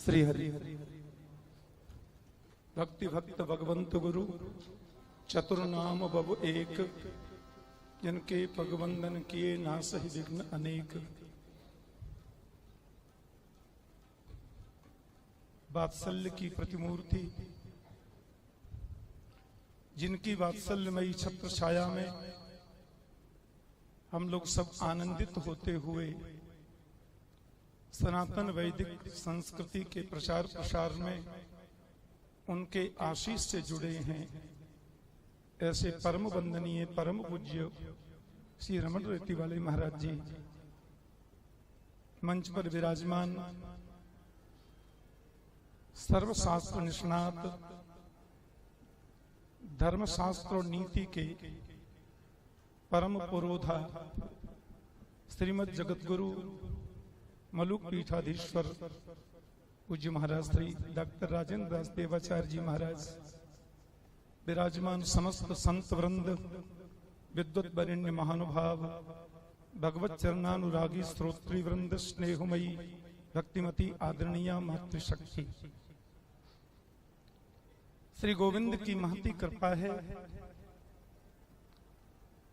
श्री हरि भक्ति भक्त भगवंत गुरु चतुर्नाम बब एक, जिनके पगवंदन किए नासहि विघ्न अनेक। वात्सल्य की प्रतिमूर्ति, जिनकी वात्सल्यमयी छत्र छाया में हम लोग सब आनंदित होते हुए सनातन वैदिक संस्कृति के प्रचार प्रसार में उनके आशीष से जुड़े हैं। ऐसे परम वंदनीय परम पूज्य श्री रमण रेती वाले महाराज जी मंच पर विराजमान, सर्वशास्त्र निष्णात, धर्मशास्त्र और नीति के परम पुरोधा श्रीमद जगतगुरु मलुक पीठाधीश्वर पूज्य महाराज श्री डॉक्टर राजेंद्र दास देवाचार्य जी महाराज, विराजमान समस्त संत वृंद, विद्वत वरेण्य महानुभाव, भगवत चरणानुरागी श्रोत्री वृंद, स्नेहमयी भक्तिमती आदरणीय मातृशक्ति, श्री गोविंद की महती कृपा है।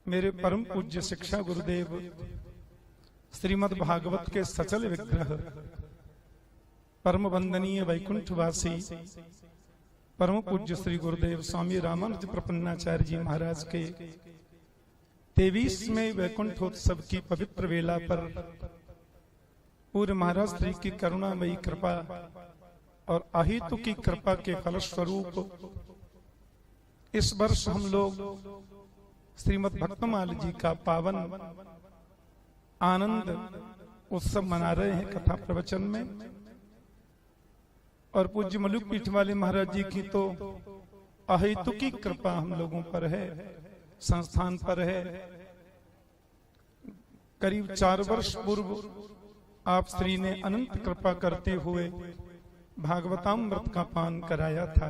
मेरे परम पूज्य शिक्षा गुरुदेव श्रीमद् भागवत के सचल विग्रह, परम वंदनीय वैकुंठवासी परम पूज्य श्री गुरुदेव स्वामी रामानुज प्रपन्नाचार्य जी महाराज के 23वें वैकुंठोत्सव की पवित्र वेला पर पूर्व महाराज श्री की करुणामयी कृपा और अहितु की कृपा के फलस्वरूप इस वर्ष हम लोग श्रीमद् भक्तमाल जी का पावन आनंद उत्सव मना रहे हैं कथा प्रवचन में। और पूज्य मलुक पीठ वाले महाराज जी की तो अहेतु की कृपा हम लोगों पर है, संस्थान पर है। करीब 4 वर्ष पूर्व आप श्री ने अनंत कृपा करते हुए भागवतामृत का पान कराया था।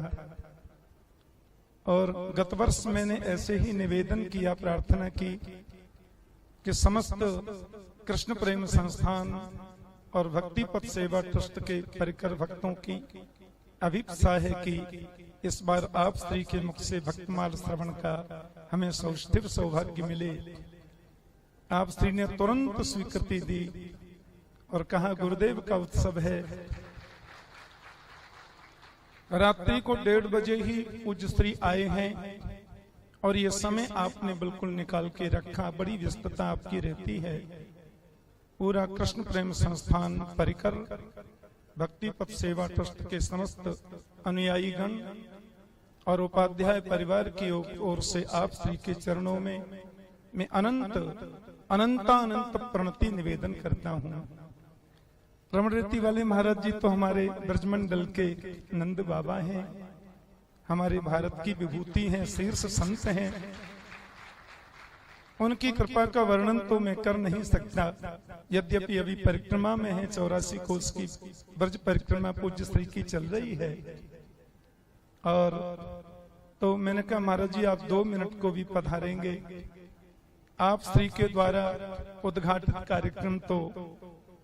और गत वर्ष मैंने ऐसे ही निवेदन किया, प्रार्थना की कि समस्त कृष्ण प्रेम संस्थान और भक्ति पथ सेवा ट्रस्ट के परिकर भक्तों की अभिप्सा है कि इस बार आप श्री के मुख से भक्तमाल श्रवण का हमें सौष्ठव सौभाग्य मिले। आप श्री ने तुरंत स्वीकृति दी और कहा गुरुदेव का उत्सव है। रात्रि को 1:30 बजे ही पूज्य श्री आए हैं और ये समय आपने बिल्कुल निकाल के रखा। बड़ी व्यस्तता आपकी रहती है। पूरा कृष्ण प्रेम संस्थान परिकर भक्ति पथ सेवा ट्रस्ट के समस्त अनुयायी गण और उपाध्याय परिवार की ओर से आप श्री के चरणों में मैं अनंत अनंत प्रणति निवेदन करता हूँ। रमण रेती वाले महाराज जी तो हमारे ब्रजमंडल के नंद बाबा हैं, हमारे भारत की विभूति हैं, शीर्ष संत हैं। उनकी कृपा का वर्णन तो मैं कर नहीं सकता। यद्यपि अभी परिक्रमा में है, 84 कोस की ब्रज परिक्रमा पूज्य श्री की चल रही है। और तो मैंने कहा महाराज जी आप 2 मिनट को भी पधारेंगे। आप श्री के द्वारा उद्घाटित कार्यक्रम तो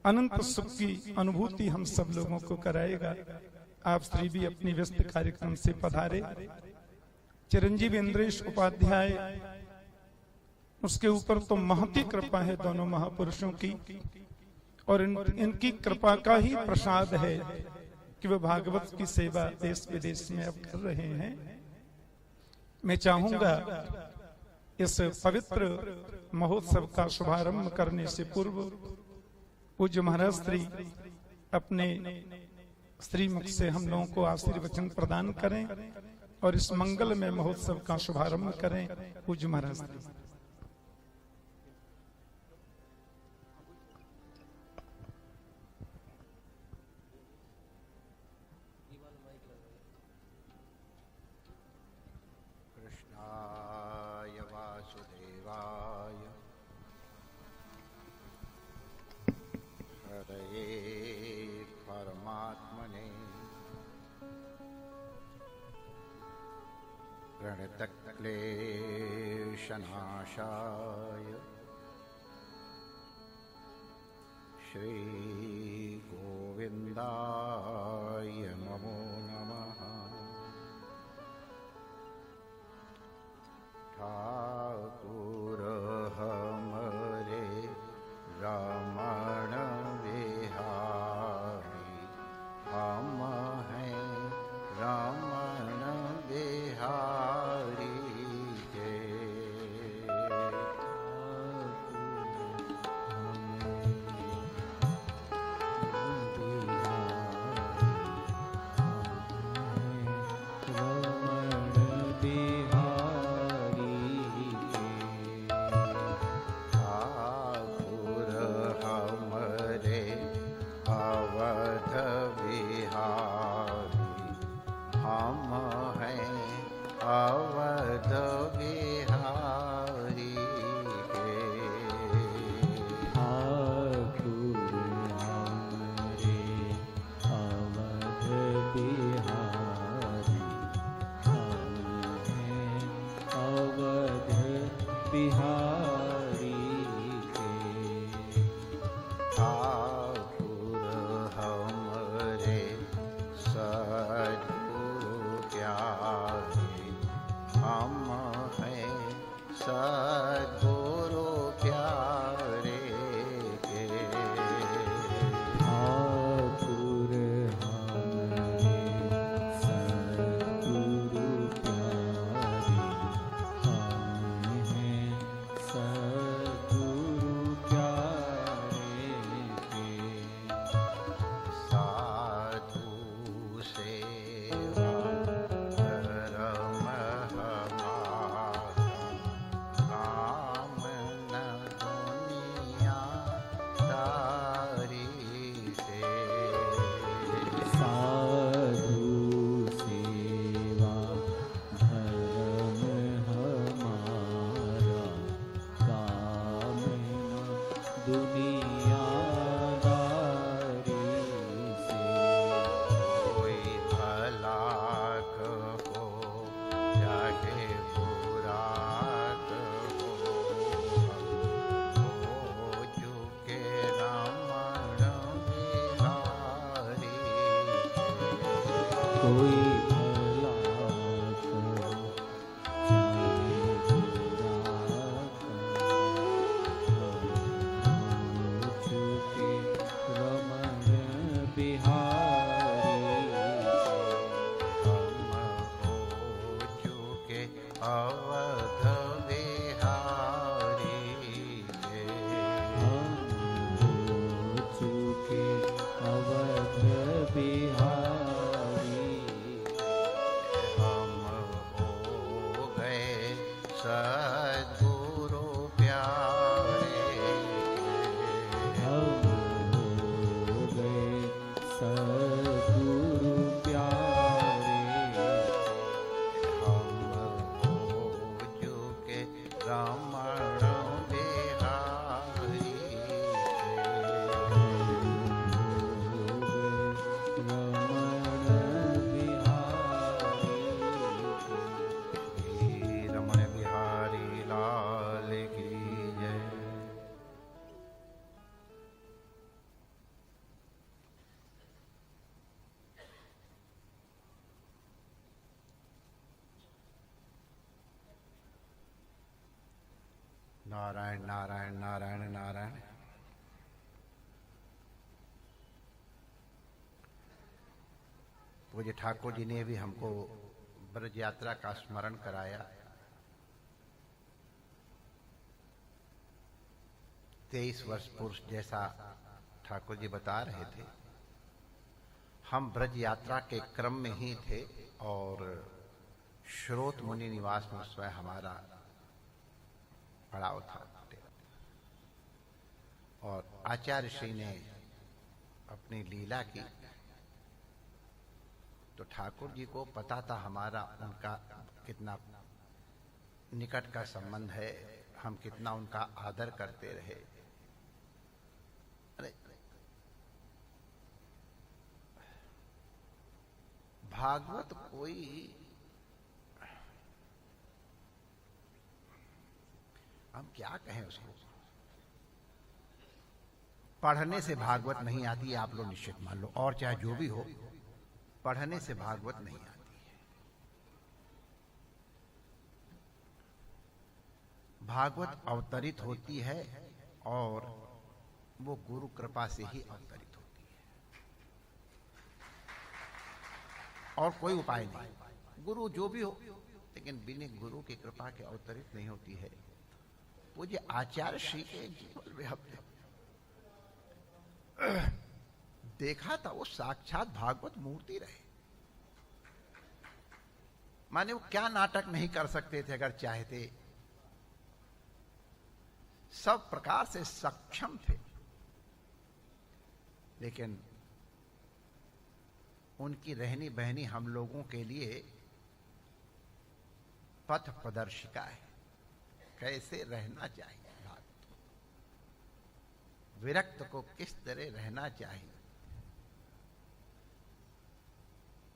अनंत सुख की अनुभूति हम सब लोगों को कराएगा। आप श्री भी अपनी व्यस्त कार्यक्रम से पधारे। चिरंजीव इंद्रेश उपाध्याय, उसके ऊपर तो महती कृपा है दोनों महापुरुषों की। और इनकी कृपा का ही प्रसाद है कि वे भागवत की सेवा देश विदेश में अब कर रहे हैं। मैं चाहूंगा इस पवित्र महोत्सव का शुभारंभ करने से पूर्व पूज्य महाराज श्री अपने स्त्री मुख से हम लोगों को आशीर्वचन प्रदान करें और इस मंगलमय महोत्सव का शुभारंभ करें। पूज्य महाराज श्री। कृष्णाय वासुदेवाय हरये परमात्मने प्रणतक्लेशनाशाय श्री गोविंदाय ठाकुर हमरे सद्गुरु प्यारे, हम हैं सद्गुरु प्यारे के। ठाकुर हमरे सद्गुरु प्यारे, हम हैं सद्गुरु प्यारे के। साधु सेवा धर्म हमारा, काम न दुनिया दारी से। साधु सेवा धर्म हमारा, काम न दुनियादारी से। कोई भला कहो जाके बुरा कहो, हो चुके रमण बिहारी। कोई भला करो चाहे बुरा करो, हो चुके रमण बिहारी। हम हो चुके अवध बिहारी के। हम हो चुके अवध बिहारी। हम हो गए सद्गुरु प्यारे के। हम हो गए सद्गुरु प्यारे। हम हो चुके रमण बिहारी के। रमण बिहारी। श्री रमण बिहारी लाल की जय। नारायण नारायण नारायण नारायण। पूज्य ठाकुर जी ने भी हमको ब्रज यात्रा का स्मरण कराया। 23 वर्ष पुरुष जैसा ठाकुर जी बता रहे थे। हम ब्रज यात्रा के क्रम में ही थे और श्रोत मुनि निवास में स्वयं हमारा पड़ाव था। और आचार्य श्री ने अपनी लीला की तो ठाकुर जी को पता था हमारा उनका कितना निकट का संबंध है, हम कितना उनका आदर करते रहे। अरे भागवत कोई हम क्या कहें उसको, पढ़ने से भागवत नहीं आती, आप लोग निश्चित मान लो, और चाहे जो भी हो पढ़ने से भागवत नहीं आती है। भागवत अवतरित होती है और वो गुरु कृपा से ही अवतरित होती है, और कोई उपाय नहीं। गुरु जो भी हो, लेकिन बिना गुरु की कृपा के अवतरित नहीं होती है। पूज्य आचार्य श्री के जीवन में हमने देखा था वो साक्षात भागवत मूर्ति रहे। माने वो क्या नाटक नहीं कर सकते थे अगर चाहते, सब प्रकार से सक्षम थे। लेकिन उनकी रहनी बहनी हम लोगों के लिए पथ प्रदर्शिका है, कैसे रहना चाहिए, विरक्त को किस तरह रहना चाहिए।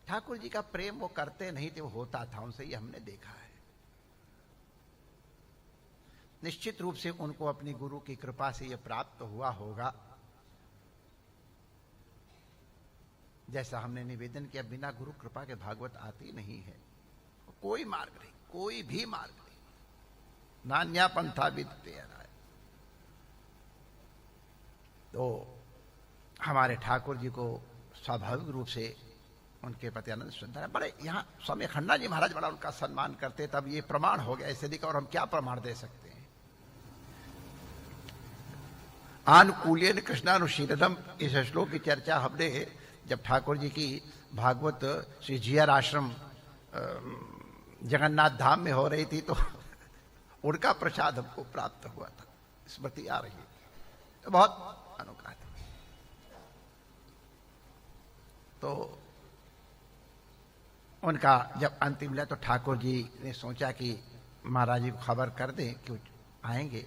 ठाकुर जी का प्रेम वो करते नहीं थे, वो होता था उनसे, ये हमने देखा है। निश्चित रूप से उनको अपनी गुरु की कृपा से ये प्राप्त हुआ होगा जैसा हमने निवेदन किया, बिना गुरु कृपा के भागवत आती नहीं है। कोई मार्ग नहीं, कोई भी मार्ग नहीं, नान्या पंथा विद्यते राय। तो हमारे ठाकुर जी को स्वाभाविक रूप से उनके प्रति आनंद श्रद्धा है। बड़े यहाँ स्वामी खन्ना जी महाराज बड़ा उनका सम्मान करते, तब ये प्रमाण हो गया। ऐसे दिखा, और हम क्या प्रमाण दे सकते हैं। आनुकूल्यन कृष्णानुशीलनम, इस श्लोक की चर्चा हमने जब ठाकुर जी की भागवत श्री जीआर आश्रम जगन्नाथ धाम में हो रही थी, तो उनका प्रसाद हमको प्राप्त हुआ था, स्मृति आ रही है। तो बहुत अनुग्रह था। तो उनका जब अंतिम लिया तो ठाकुर जी ने सोचा कि महाराज जी को खबर कर दें कि आएंगे।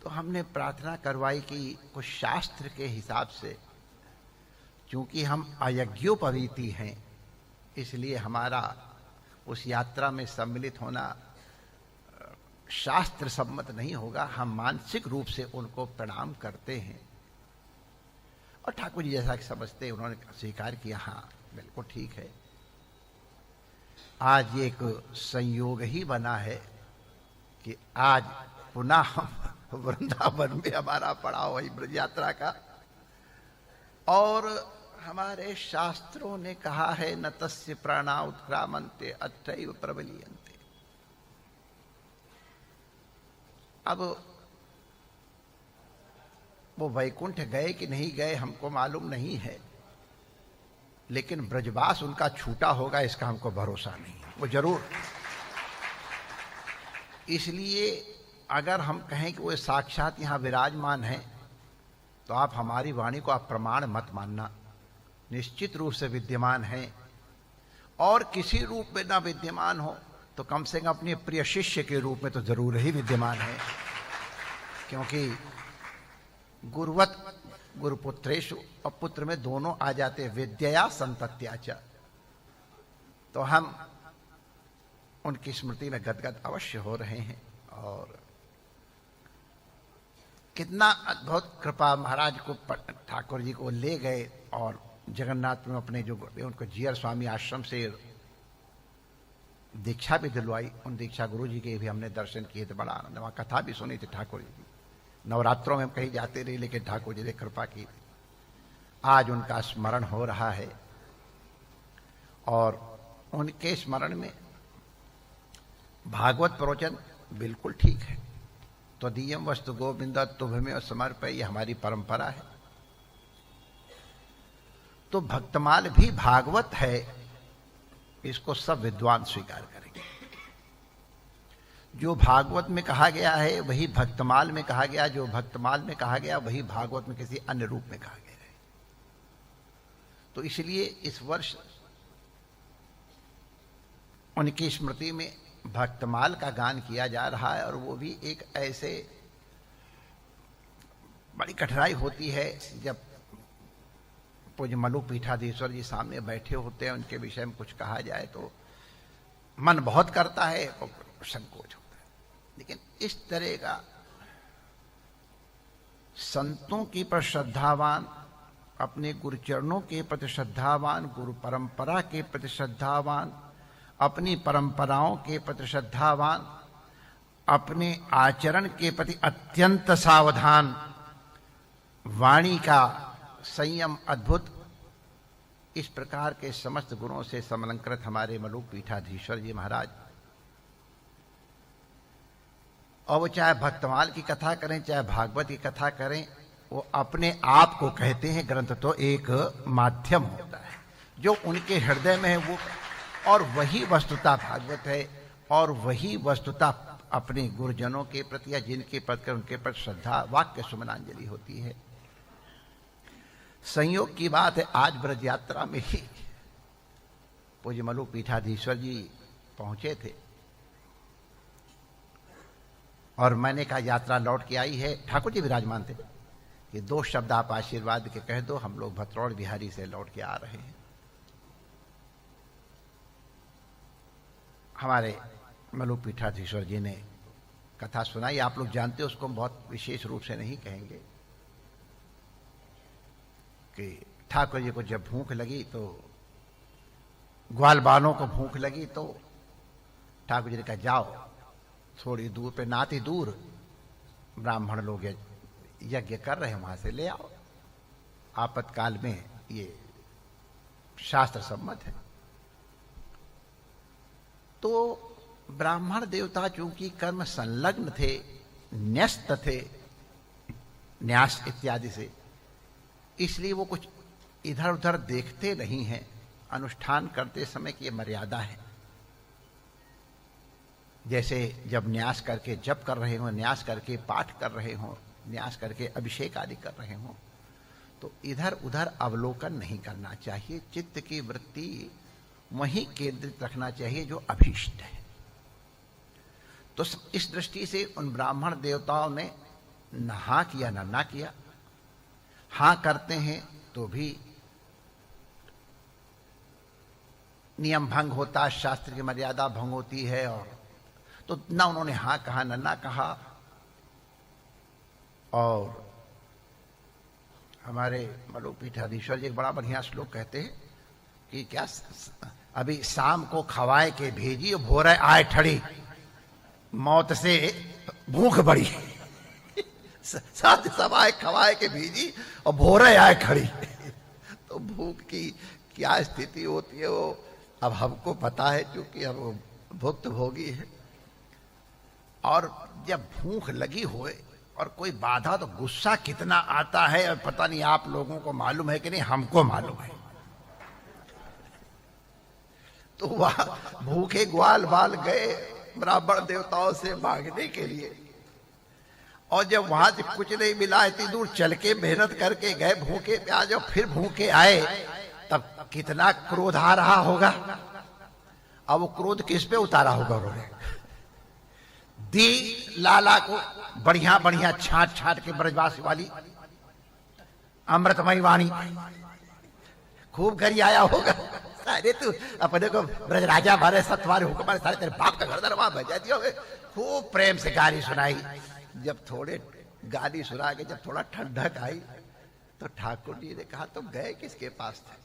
तो हमने प्रार्थना करवाई कि कुछ शास्त्र के हिसाब से, चूंकि हम अयज्ञोपवीति हैं, इसलिए हमारा उस यात्रा में सम्मिलित होना शास्त्र सम्मत नहीं होगा। हम मानसिक रूप से उनको प्रणाम करते हैं। और ठाकुर जी जैसा कि समझते हैं, उन्होंने स्वीकार किया, हाँ बिल्कुल ठीक है। आज एक संयोग ही बना है कि आज पुनः हम वृंदावन में हमारा पड़ाव वही ब्रज यात्रा का। और हमारे शास्त्रों ने कहा है, न तस्य प्राणा उत्क्रामन्ते अत्रैव प्रबलीयन्ते। अब वो वैकुंठ गए कि नहीं गए हमको मालूम नहीं है, लेकिन ब्रजवास उनका छूटा होगा इसका हमको भरोसा नहीं है, वो जरूर। इसलिए अगर हम कहें कि वो साक्षात यहाँ विराजमान है, तो आप हमारी वाणी को आप प्रमाण मत मानना। निश्चित रूप से विद्यमान है, और किसी रूप में ना विद्यमान हो तो कम से कम अपने प्रिय शिष्य के रूप में तो जरूर ही विद्यमान है। क्योंकि गुरुवत गुरुपुत्रेषु, और पुत्र में दोनों आ जाते, विद्या संतत्याच। तो हम उनकी स्मृति में गदगद अवश्य हो रहे हैं। और कितना अद्भुत कृपा, महाराज को ठाकुर जी को ले गए और जगन्नाथ में अपने जो उनको जीआर स्वामी आश्रम से दीक्षा भी दिलवाई। उन दीक्षा गुरु जी के भी हमने दर्शन किए थे, बड़ा आनंद। वहाँ कथा भी सुनी थी ठाकुर जी की। नवरात्रों में हम कहीं जाते रहे, लेकिन ठाकुर जी ने कृपा की। आज उनका स्मरण हो रहा है, और उनके स्मरण में भागवत प्रवचन बिल्कुल ठीक है। त्वदीयम वस्तु गोविंद तुभमेव समर्पय, ये हमारी परंपरा है। तो भक्तमाल भी भागवत है, इसको सब विद्वान स्वीकार करेंगे। जो भागवत में कहा गया है वही भक्तमाल में कहा गया, जो भक्तमाल में कहा गया वही भागवत में किसी अन्य रूप में कहा गया है। तो इसलिए इस वर्ष उनकी स्मृति में भक्तमाल का गान किया जा रहा है। और वो भी एक ऐसे, बड़ी कठिनाई होती है जब पूज्य मलुक पीठाधीश्वर जी सामने बैठे होते हैं, उनके विषय में कुछ कहा जाए तो मन बहुत करता है और संकोच होता है। लेकिन इस तरह का संतों की पर श्रद्धावान, अपने गुरुचरणों के प्रति श्रद्धावान, गुरु परंपरा के प्रति श्रद्धावान, अपनी परंपराओं के प्रति श्रद्धावान, अपने आचरण के प्रति अत्यंत सावधान, वाणी का संयम अद्भुत, इस प्रकार के समस्त गुणों से समलंकृत हमारे मलुक पीठाधीश्वर जी महाराज। और वो चाहे भक्तमाल की कथा करें, चाहे भागवत की कथा करें, वो अपने आप को कहते हैं ग्रंथ तो एक माध्यम होता है जो उनके हृदय में है, वो, और वही वस्तुता भागवत है, और वही वस्तुता अपने गुरुजनों के प्रति या जिनके प्रति उनके प्रति श्रद्धा वाक्य सुमनांजलि होती है। संयोग की बात है, आज ब्रज यात्रा में ही पूज्य मलुक पीठाधीश्वर जी पहुंचे थे, और मैंने कहा यात्रा लौट के आई है। ठाकुर जी विराजमान थे कि 2 शब्द आप आशीर्वाद के कह दो, हम लोग भतरौड़ बिहारी से लौट के आ रहे हैं। हमारे मलुक पीठाधीश्वर जी ने कथा सुनाई, आप लोग जानते हो, उसको बहुत विशेष रूप से नहीं कहेंगे कि ठाकुर जी को जब भूख लगी तो ग्वालबालों को भूख लगी तो ठाकुर जी ने कहा जाओ थोड़ी दूर पे, नाती दूर ब्राह्मण लोग यज्ञ कर रहे हैं, वहां से ले आओ। आपातकाल में ये शास्त्र सम्मत है। तो ब्राह्मण देवता चूंकि कर्म संलग्न थे, न्यस्त थे न्यास इत्यादि से, इसलिए वो कुछ इधर उधर देखते नहीं हैं। अनुष्ठान करते समय की ये मर्यादा है। जैसे जब न्यास करके जप कर रहे हो, न्यास करके पाठ कर रहे हो, न्यास करके अभिषेक आदि कर रहे हो, तो इधर उधर अवलोकन नहीं करना चाहिए। चित्त की वृत्ति वहीं केंद्रित रखना चाहिए जो अभीष्ट है। तो इस दृष्टि से उन ब्राह्मण देवताओं ने न हाँ किया न ना किया। हाँ करते हैं तो भी नियम भंग होता, शास्त्र की मर्यादा भंग होती है, और तो ना उन्होंने हाँ कहा न ना कहा। और हमारे मलोपीठाधीश्वर जी एक बड़ा बढ़िया श्लोक कहते हैं कि क्या अभी शाम को खवाए के भेजी और भोरे आए ठड़ी, मौत से भूख बड़ी। साथ सवाए खवाए के भेजी और भोरे आए खड़ी। तो भूख की क्या स्थिति होती है वो अब हमको पता है, क्योंकि हम भुक्त भोगी है। और जब भूख लगी होए और कोई बाधा तो गुस्सा कितना आता है, और पता नहीं आप लोगों को मालूम है कि नहीं, हमको मालूम है। तो वहां भूखे ग्वाल बाल गए ब्राह्मण देवताओं से मांगने के लिए, और जब वहां से कुछ नहीं मिला, इतनी दूर चल के मेहनत करके गए भूखे प्याज, और फिर भूखे आए, तब कितना क्रोध आ रहा होगा। अब वो क्रोध किस पे उतारा होगा उन्होंने? दी लाला को बढ़िया बढ़िया छाट छाट के ब्रजवासी वाली अमृतमयी वाणी, खूब गरी आया होगा। सारे तू अपने को ब्रज राजा भरे सतवारे हुक्म सारे तेरे बाप का घर दरबार बजा दिया, खूब प्रेम से गाली सुनाई। जब थोड़े गाली सुना के जब थोड़ा ठंडक आई तो ठाकुर जी ने कहा तुम गए किसके पास थे?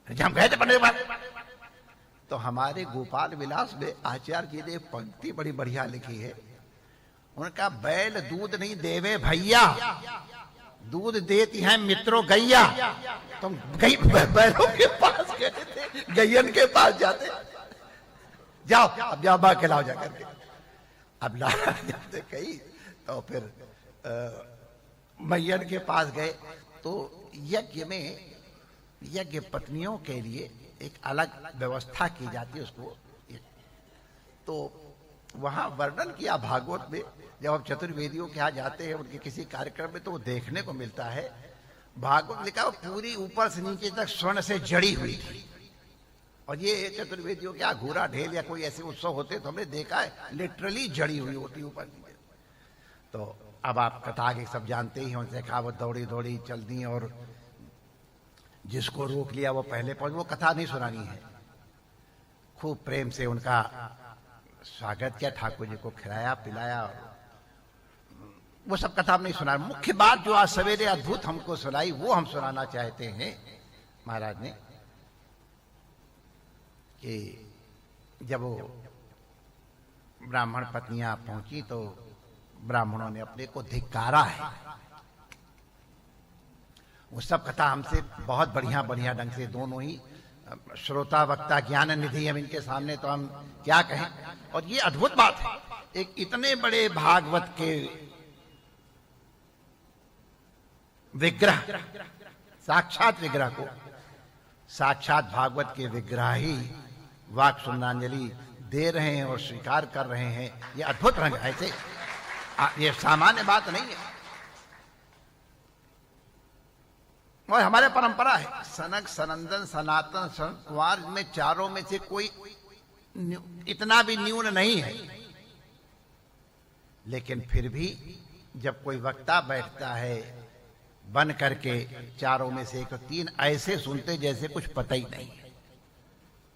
जब गए थे पंडित बाबा। तो हमारे गोपाल विलास में आचार्य जी ने पंक्ति बड़ी बढ़िया लिखी है। उनका बैल दूध नहीं देवे भैया, दूध देती हैं मित्रों गैया। तुम बैलों के पास गए थे, गैयन के पास जाते। जाओ अब जाओ बा खिलाओ जाकर के। अब लाला जब से कही तो फिर मैयन के पास गए। तो यज्ञ में यज्ञ पत्नियों के लिए एक अलग व्यवस्था की जाती है उसको। तो वहां वर्णन किया भागवत में, जब आप चतुर्वेदियों के यहाँ जाते हैं उनके किसी कार्यक्रम में, तो वो देखने को मिलता है। भागवत लिखा वो पूरी ऊपर से नीचे तक स्वर्ण से जड़ी हुई थी। और ये चतुर्वेदियों के यहाँ घूरा ढेल या कोई ऐसे उत्सव होते तो हमने देखा है लिटरली जड़ी हुई होती ऊपर नीचे। तो अब आप कथा के सब जानते ही हैं, उनसे कहा वो दौड़ी दौड़ी चल दी और जिसको रोक लिया वो पहले पहुंच। वो कथा नहीं सुनानी है। खूब प्रेम से उनका स्वागत किया, ठाकुर जी को खिलाया पिलाया, वो सब कथा हम नहीं सुना। मुख्य बात जो आज सवेरे अद्भुत हमको सुनाई वो हम सुनाना चाहते हैं महाराज ने, कि जब वो ब्राह्मण पत्नियां पहुंची तो ब्राह्मणों ने अपने को धिक्कारा है। वो सब कथा हमसे बहुत बढ़िया बढ़िया ढंग से, दोनों ही श्रोता वक्ता ज्ञान निधि हम इनके सामने, तो हम क्या कहें। और ये अद्भुत बात है, एक इतने बड़े भागवत के विग्रह, साक्षात विग्रह को, साक्षात भागवत के विग्रह ही वाक श्रद्धांजलि दे रहे हैं और स्वीकार कर रहे हैं। ये अद्भुत रंग है, ऐसे ये सामान्य बात नहीं है। और हमारे परंपरा है, सनक सनंदन सनातन कुमार में चारों में से कोई इतना भी न्यून नहीं है। लेकिन फिर भी जब कोई वक्ता बैठता है बन करके चारों में से एक, तो तीन ऐसे सुनते जैसे कुछ पता ही नहीं है।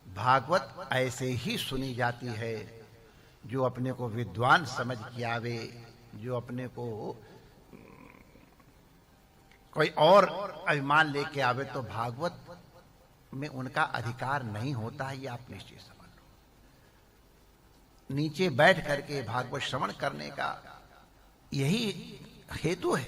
भागवत ऐसे ही सुनी जाती है जो अपने को विद्वान समझ के आवे, जो अपने को कोई और अभिमान लेके आवे तो भागवत में उनका अधिकार नहीं होता है, ये आप निश्चित समझ लो। नीचे बैठ करके भागवत श्रवण करने का यही हेतु है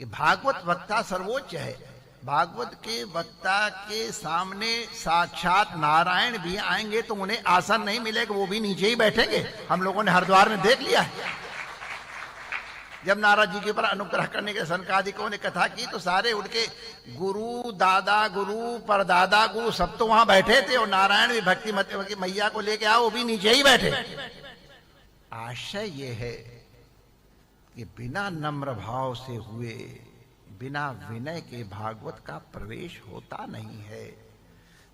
कि भागवत वक्ता सर्वोच्च है। भागवत के वक्ता के सामने साक्षात नारायण भी आएंगे तो उन्हें आसन नहीं मिलेगा, वो भी नीचे ही बैठेंगे। हम लोगों ने हरिद्वार में देख लिया है, जब नारद जी के ऊपर अनुग्रह करने के सनकादिकों ने कथा की तो सारे उनके गुरु, दादा गुरु, परदादा गुरु सब तो वहां बैठे थे, और नारायण भी भक्ति मत मैया को लेके आओ, वो भी नीचे ही बैठे। आशय ये है कि बिना नम्र भाव से हुए, बिना विनय के भागवत का प्रवेश होता नहीं है।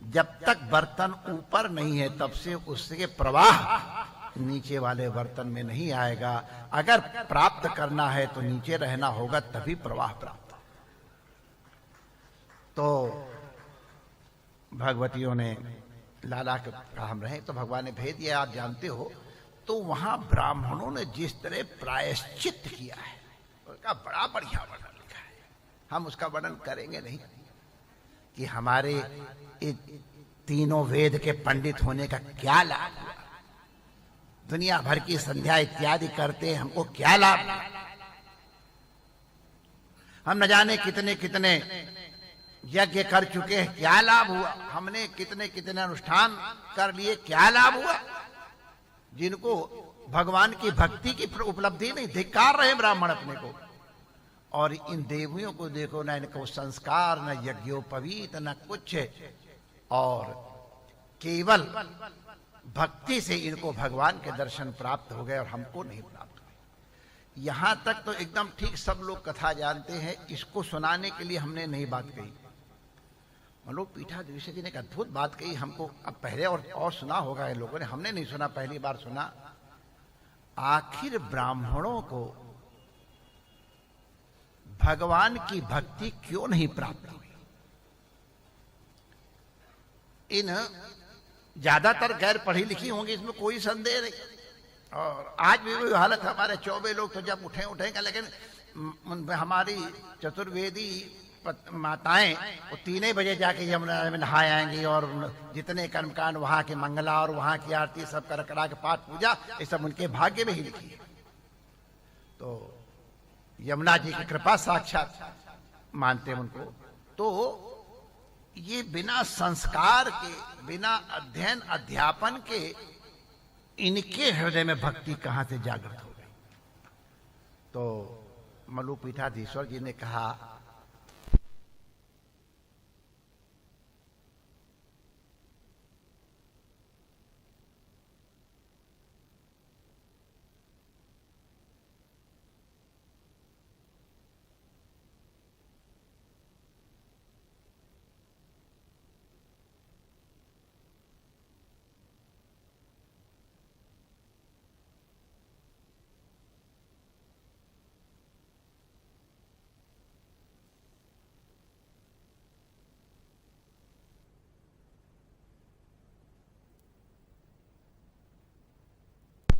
जब तक बर्तन ऊपर नहीं है तब से उसके प्रवाह नीचे वाले बर्तन में नहीं आएगा। अगर प्राप्त करना है तो नीचे रहना होगा, तभी प्रवाह प्राप्त। तो भगवतियों ने लाला का हम रहे तो भगवान ने भेज दिया, आप जानते हो। तो वहां ब्राह्मणों ने जिस तरह प्रायश्चित किया है उसका बड़ा बढ़िया वर्णन लिखा है। हम उसका वर्णन करेंगे नहीं कि हमारे तीनों वेद के पंडित होने का क्या लाभ हुआ, दुनिया भर की संध्या इत्यादि करते हमको क्या लाभ, हम न जाने कितने कितने यज्ञ कर चुके हैं, क्या लाभ हुआ, हमने कितने कितने अनुष्ठान कर लिए, क्या लाभ हुआ। जिनको भगवान की भक्ति की उपलब्धि नहीं, धिक्कार रहे ब्राह्मण अपने को। और इन देवियों को देखो, न इनको संस्कार, न यज्ञोपवीत, न कुछ, और केवल भक्ति से इनको भगवान के दर्शन प्राप्त हो गए और हमको नहीं प्राप्त हुए। यहां तक तो एकदम ठीक सब लोग कथा जानते हैं, इसको सुनाने के लिए हमने नहीं बात कही। लोग पीठाधीश्वर जी ने एक अद्भुत बात कही हमको, अब पहले और सुना होगा इन लोगों ने, हमने नहीं सुना, पहली बार सुना। आखिर ब्राह्मणों को भगवान की भक्ति क्यों नहीं प्राप्त हुई? इन ज्यादातर गैर पढ़ी लिखी होंगी, इसमें कोई संदेह नहीं। और आज भी वही हालत, हमारे 24 लोग तो जब उठेंगे, लेकिन हमारी चतुर्वेदी माताएं वो 3 बजे जाके यमुना में नहा आएंगी, और जितने कर्मकांड वहां के मंगला और वहां की आरती सब कर करा के पाठ पूजा, ये सब उनके भाग्य में ही लिखी है। तो यमुना जी की कृपा साक्षात मानते हैं उनको। तो ये बिना संस्कार के, बिना अध्ययन अध्यापन के, इनके हृदय में भक्ति कहां से जागृत हो गई। तो मल्लुपीठाधीश्वर जी ने कहा,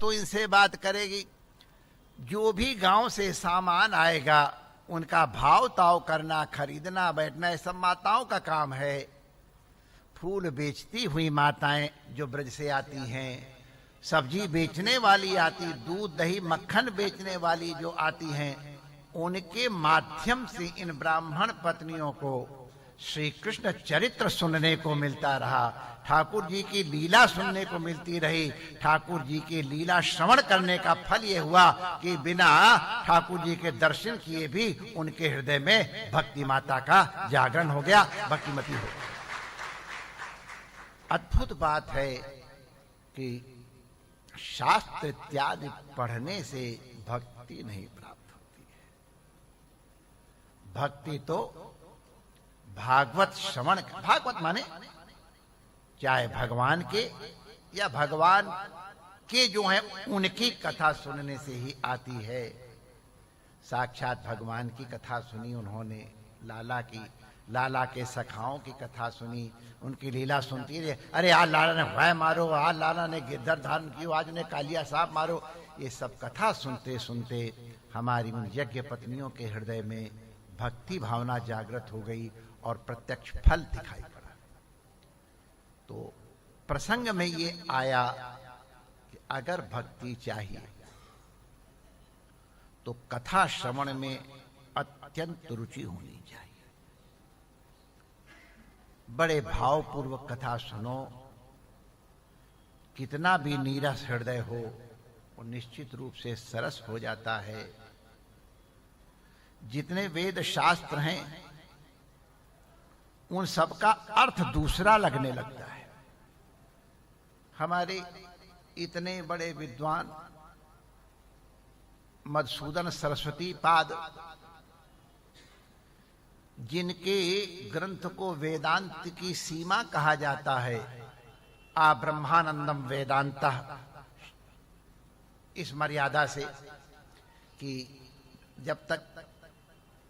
तो इनसे बात करेगी। जो भी गांव से सामान आएगा उनका भाव ताव करना, खरीदना, बैठना, ये सब माताओं का काम है। फूल बेचती हुई माताएं जो ब्रज से आती हैं, सब्जी बेचने वाली आती, दूध दही मक्खन बेचने वाली जो आती हैं, उनके माध्यम से इन ब्राह्मण पत्नियों को श्री कृष्ण चरित्र सुनने को मिलता रहा, ठाकुर जी की लीला सुनने को मिलती रही। ठाकुर जी की लीला श्रवण करने का फल ये हुआ कि बिना ठाकुर जी के दर्शन किए भी उनके हृदय में भक्ति माता का जागरण हो गया, भक्तिमती हो गई। अद्भुत बात है कि शास्त्र इत्यादि पढ़ने से भक्ति नहीं प्राप्त होती है। भक्ति तो भागवत श्रवण, भागवत माने चाहे भगवान के या भगवान के जो है उनकी कथा सुनने से ही आती है। साक्षात भगवान की कथा सुनी उन्होंने, लाला की, लाला के सखाओं की कथा सुनी, उनकी लीला सुनती रहे। अरे आज लाला ने भय मारो, आज लाला ने गिरधर धारण किया, आज ने कालिया सांप मारो। ये सब कथा सुनते सुनते हमारी उन यज्ञ पत्नियों के हृदय में भक्ति भावना जागृत हो गई और प्रत्यक्ष फल दिखाई पड़ा। तो प्रसंग में ये आया कि अगर भक्ति चाहिए तो कथा श्रवण में अत्यंत रुचि होनी चाहिए। बड़े भावपूर्वक कथा सुनो, कितना भी नीरस हृदय हो वो निश्चित रूप से सरस हो जाता है। जितने वेद शास्त्र हैं उन सब का अर्थ दूसरा लगने लगता है। हमारे इतने बड़े विद्वान मधुसूदन सरस्वती पाद, जिनके ग्रंथ को वेदांत की सीमा कहा जाता है, आ ब्रह्मानंदम वेदांतः, इस मर्यादा से कि जब तक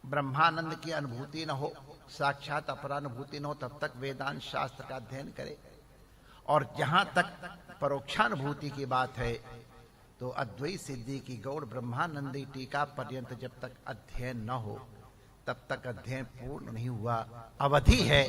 ब्रह्मानंद की अनुभूति न हो, साक्षात अपरानुभूति न हो, तब तक वेदांत शास्त्र का अध्ययन करे। और जहां तक परोक्षानुभूति की बात है तो अद्वैत सिद्धि की गौड़ ब्रह्मानंदी टीका पर्यंत जब तक अध्ययन न हो तब तक अध्ययन पूर्ण नहीं हुआ। अवधि है